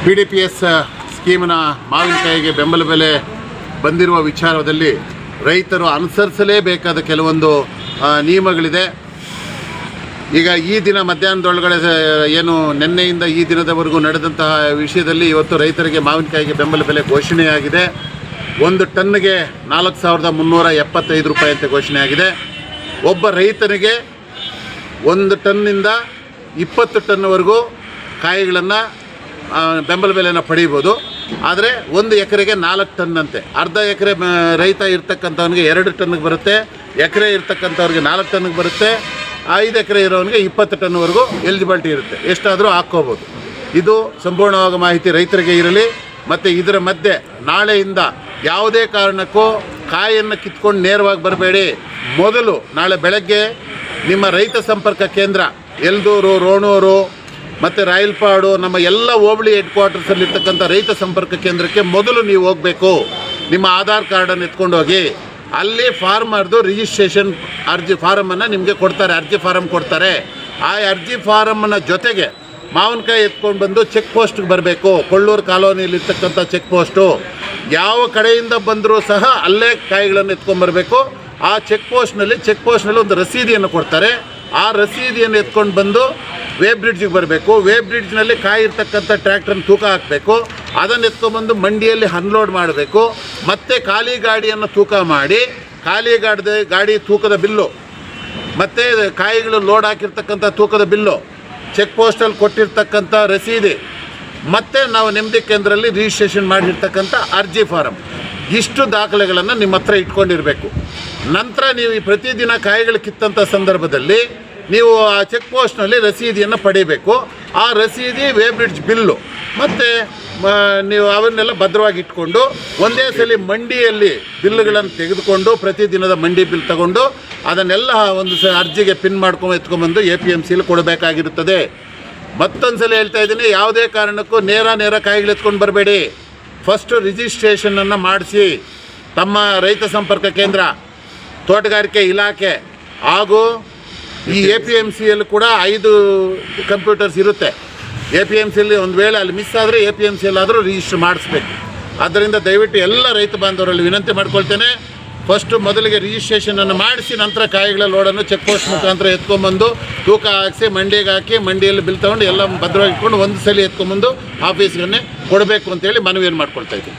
PDPS ಸ್ಕೀಮಿನ ಮಾವಿನಕಾಯಿಗೆ ಬೆಂಬಲ ಬೆಲೆ ಬಂದಿರುವ ವಿಚಾರದಲ್ಲಿ ರೈತರು ಅನುಸರಿಸಲೇಬೇಕಾದ ಕೆಲವೊಂದು ನಿಯಮಗಳಿದೆ. ಈಗ ಈ ದಿನ ಮಧ್ಯಾಹ್ನದೊಳಗಡೆ ಏನು ನಿನ್ನೆಯಿಂದ ಈ ದಿನದವರೆಗೂ ನಡೆದಂತಹ ವಿಷಯದಲ್ಲಿ ಇವತ್ತು ರೈತರಿಗೆ ಮಾವಿನಕಾಯಿಗೆ ಬೆಂಬಲ ಬೆಲೆ ಘೋಷಣೆಯಾಗಿದೆ. 1 ಟನ್ನಿಗೆ 4,375 ರೂಪಾಯಿ ಅಂತ ಘೋಷಣೆಯಾಗಿದೆ. ಒಬ್ಬ ರೈತನಿಗೆ 1 ಟನ್ನಿಂದ 20 ಟನ್ವರೆಗೂ ಕಾಯಿಗಳನ್ನು ಬೆಂಬಲ ಬೆಲೆಯನ್ನು ಪಡೀಬೋದು. ಆದರೆ 1 ಎಕರೆಗೆ 4 ಟನ್ ಅಂತೆ. ಅರ್ಧ ಎಕರೆ ರೈತ ಇರ್ತಕ್ಕಂಥವ್ನಿಗೆ 2 ಟನ್ನಿಗೆ ಬರುತ್ತೆ, ಎಕರೆ ಇರ್ತಕ್ಕಂಥವ್ರಿಗೆ 4 ಟನ್ನಿಗೆ ಬರುತ್ತೆ, 5 ಎಕರೆ ಇರೋವನಿಗೆ 20 ಟನ್ವರೆಗೂ ಎಲಿಜಿಬಿಲಿಟಿ ಇರುತ್ತೆ, ಎಷ್ಟಾದರೂ ಹಾಕ್ಕೋಬೋದು. ಇದು ಸಂಪೂರ್ಣವಾದ ಮಾಹಿತಿ ರೈತರಿಗೆ ಇರಲಿ. ಮತ್ತು ಇದರ ಮಧ್ಯೆ ನಾಳೆಯಿಂದ ಯಾವುದೇ ಕಾರಣಕ್ಕೂ ಕಾಯನ್ನು ಕಿತ್ಕೊಂಡು ನೇರವಾಗಿ ಬರಬೇಡಿ. ಮೊದಲು ನಾಳೆ ಬೆಳಗ್ಗೆ ನಿಮ್ಮ ರೈತ ಸಂಪರ್ಕ ಕೇಂದ್ರ ಎಲ್ದೂರು, ರೋಣೂರು ಮತ್ತು ರಾಯಲ್ಪಾಡು, ನಮ್ಮ ಎಲ್ಲ ಹೋಬಳಿ ಹೆಡ್ ಕ್ವಾರ್ಟರ್ಸಲ್ಲಿರ್ತಕ್ಕಂಥ ರೈತ ಸಂಪರ್ಕ ಕೇಂದ್ರಕ್ಕೆ ಮೊದಲು ನೀವು ಹೋಗಬೇಕು. ನಿಮ್ಮ ಆಧಾರ್ ಕಾರ್ಡನ್ನು ಎತ್ಕೊಂಡು ಹೋಗಿ ಅಲ್ಲಿ ಫಾರ್ಮರ್ದು ರಿಜಿಸ್ಟ್ರೇಷನ್ ಅರ್ಜಿ ಫಾರಮನ್ನು ನಿಮಗೆ ಕೊಡ್ತಾರೆ, ಅರ್ಜಿ ಫಾರಮ್ ಕೊಡ್ತಾರೆ. ಆ ಅರ್ಜಿ ಫಾರಮ್ನ ಜೊತೆಗೆ ಮಾವಿನಕಾಯಿ ಎತ್ಕೊಂಡು ಬಂದು ಚೆಕ್ ಪೋಸ್ಟ್ಗೆ ಬರಬೇಕು. ಕೊಳ್ಳೂರು ಕಾಲೋನಿಯಲ್ಲಿರ್ತಕ್ಕಂಥ ಚೆಕ್ ಪೋಸ್ಟು ಯಾವ ಕಡೆಯಿಂದ ಬಂದರೂ ಸಹ ಅಲ್ಲೇ ಕಾಯಿಗಳನ್ನು ಎತ್ಕೊಂಡ್ಬರಬೇಕು. ಆ ಚೆಕ್ ಪೋಸ್ಟ್ನಲ್ಲಿ ಒಂದು ರಸೀದಿಯನ್ನು ಕೊಡ್ತಾರೆ. ಆ ರಸೀದಿಯನ್ನು ಎತ್ಕೊಂಡು ಬಂದು ವೇ ಬ್ರಿಡ್ಜಿಗೆ ಬರಬೇಕು. ವೇ ಬ್ರಿಡ್ಜ್ನಲ್ಲಿ ಕಾಯಿ ಇರ್ತಕ್ಕಂಥ ಟ್ರ್ಯಾಕ್ಟ್ರನ್ನ ತೂಕ ಹಾಕಬೇಕು. ಅದನ್ನು ಎತ್ಕೊಂಡ್ಬಂದು ಮಂಡಿಯಲ್ಲಿ ಅನ್ಲೋಡ್ ಮಾಡಬೇಕು. ಮತ್ತು ಖಾಲಿ ಗಾಡಿಯನ್ನು ತೂಕ ಮಾಡಿ ಖಾಲಿ ಗಾಡಿ ತೂಕದ ಬಿಲ್ಲು ಮತ್ತು ಕಾಯಿಗಳು ಲೋಡ್ ಹಾಕಿರ್ತಕ್ಕಂಥ ತೂಕದ ಬಿಲ್ಲು, ಚೆಕ್ ಪೋಸ್ಟಲ್ಲಿ ಕೊಟ್ಟಿರ್ತಕ್ಕಂಥ ರಸೀದಿ, ಮತ್ತು ನಾವು ನೆಮ್ಮದಿ ಕೇಂದ್ರದಲ್ಲಿ ರಿಜಿಸ್ಟ್ರೇಷನ್ ಮಾಡಿರ್ತಕ್ಕಂಥ ಅರ್ಜಿ ಫಾರಮ್, ಇಷ್ಟು ದಾಖಲೆಗಳನ್ನು ನಿಮ್ಮ ಹತ್ರ ಇಟ್ಕೊಂಡಿರಬೇಕು. ನಂತರ ನೀವು ಈ ಪ್ರತಿದಿನ ಕಾಯಿಗಳು ಕಿತ್ತಂಥ ಸಂದರ್ಭದಲ್ಲಿ ನೀವು ಆ ಚೆಕ್ ಪೋಸ್ಟ್ನಲ್ಲಿ ರಸೀದಿಯನ್ನು ಪಡಿಬೇಕು. ಆ ರಸೀದಿ, ವೇ ಬ್ರಿಡ್ಜ್ ಬಿಲ್ಲು ಮತ್ತು ನೀವು ಅವನ್ನೆಲ್ಲ ಭದ್ರವಾಗಿ ಇಟ್ಕೊಂಡು ಒಂದೇ ಸಲ ಮಂಡಿಯಲ್ಲಿ ಬಿಲ್ಲುಗಳನ್ನು ತೆಗೆದುಕೊಂಡು ಪ್ರತಿದಿನದ ಮಂಡಿ ಬಿಲ್ ತಗೊಂಡು ಅದನ್ನೆಲ್ಲ ಒಂದು ಅರ್ಜಿಗೆ ಪಿನ್ ಮಾಡ್ಕೊಂಡು ಎತ್ಕೊಂಡ್ಬಂದು APMCಲಿ ಕೊಡಬೇಕಾಗಿರುತ್ತದೆ. ಮತ್ತೊಂದು ಸಲ ಹೇಳ್ತಾ ಇದ್ದೀನಿ, ಯಾವುದೇ ಕಾರಣಕ್ಕೂ ನೇರ ಕಾಯಿಗಳು ಎತ್ಕೊಂಡು ಬರಬೇಡಿ. ಫಸ್ಟು ರಿಜಿಸ್ಟ್ರೇಷನನ್ನು ಮಾಡಿಸಿ. ತಮ್ಮ ರೈತ ಸಂಪರ್ಕ ಕೇಂದ್ರ, ತೋಟಗಾರಿಕೆ ಇಲಾಖೆ ಹಾಗೂ ಈ APMCಯಲ್ಲಿ ಕೂಡ 5 ಕಂಪ್ಯೂಟರ್ಸ್ ಇರುತ್ತೆ. APMCಯಲ್ಲಿ ಒಂದು ವೇಳೆ ಅಲ್ಲಿ ಮಿಸ್ ಆದರೆ APMCಯಲ್ಲಾದರೂ ರಿಜಿಸ್ಟರ್ ಮಾಡಿಸ್ಬೇಕು. ಆದ್ದರಿಂದ ದಯವಿಟ್ಟು ಎಲ್ಲ ರೈತ ಬಾಂಧವರಲ್ಲಿ ವಿನಂತಿ ಮಾಡ್ಕೊಳ್ತೇನೆ, ಫಸ್ಟು ಮೊದಲಿಗೆ ರಿಜಿಸ್ಟ್ರೇಷನನ್ನು ಮಾಡಿಸಿ ನಂತರ ಕಾಯಿಗಳ ಲೋಡನ್ನು ಚೆಕ್ ಪೋಸ್ಟ್ ಮುಖಾಂತರ ಎತ್ಕೊಂಡ್ಬಂದು ತೂಕ ಹಾಕಿಸಿ ಮಂಡಿಗೆ ಹಾಕಿ ಮಂಡಿಯಲ್ಲಿ ಬಿಲ್ ತೊಗೊಂಡು ಎಲ್ಲ ಭದ್ರವಾಗಿ ಇಟ್ಕೊಂಡು ಒಂದು ಸಲ ಎತ್ಕೊಂಡ್ಬಂದು ಆಫೀಸ್ಗನ್ನೇ ಕೊಡಬೇಕು ಅಂತೇಳಿ ಮನವಿಯನ್ನು ಮಾಡ್ಕೊಳ್ತಾ ಇದ್ದೀನಿ.